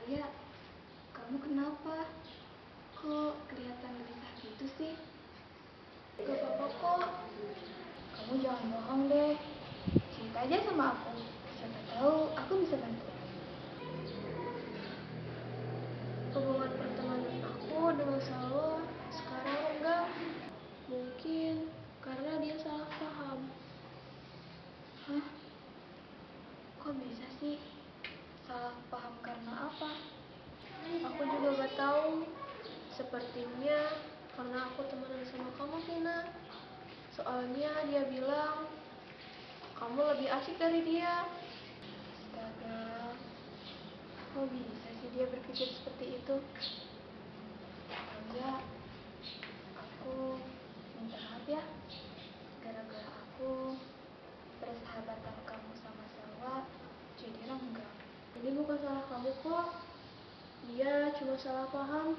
Alia, kamu kenapa? Kok kelihatan gelisah gitu sih? Gak apa-apa kok. Kamu jangan bohong deh. Cerita aja sama aku. Siapa tahu aku bisa bantu. Hubungan pertemanan aku dengan Salwa sekarang renggang. Mungkin karena dia salah paham. Hah? Kok bisa sih? Salah paham karena apa? Aku juga gak tahu. Sepertinya karena aku temenan sama kamu, Vina. Soalnya dia bilang kamu lebih asik dari dia. Astaga, kok bisa sih dia berpikir seperti itu? Alia, aku minta maaf ya. Gara-gara aku, persahabatan kamu sama Salwa jadi renggang. Ini bukan salah kamu kok. Dia cuma salah paham.